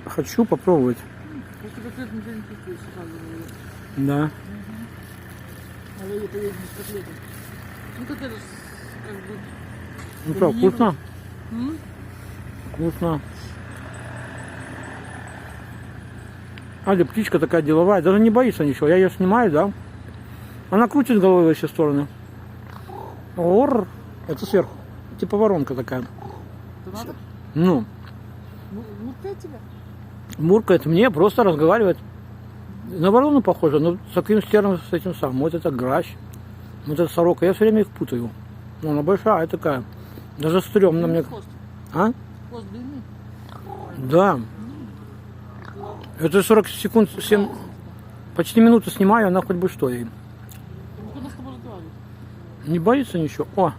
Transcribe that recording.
Хочу попробовать. Просто котлет ничего не чувствуешь, сразу говорю. Да. А я поеду без котлеты. Ну котлета как бы... Ну что, вкусно? М? Вкусно. Аля птичка такая деловая, даже не боится ничего. Я ее снимаю, да? Она крутит головой во все стороны. Ор, это сверху. Типа воронка такая. Это надо? Ну, Муркает тебя? муркает мне, просто разговаривает. На ворону похоже, но с таким стерном, с этим самым. Вот это грач, вот это сорока. Я все время их путаю. Ну, она большая такая. Даже стрёмно мне. Хвост. А? Хвост длинный. Да. Это 40 секунд, 7, почти минуту снимаю, она хоть бы что ей. Ну, куда с тобой разговаривать? Не боится ничего. О.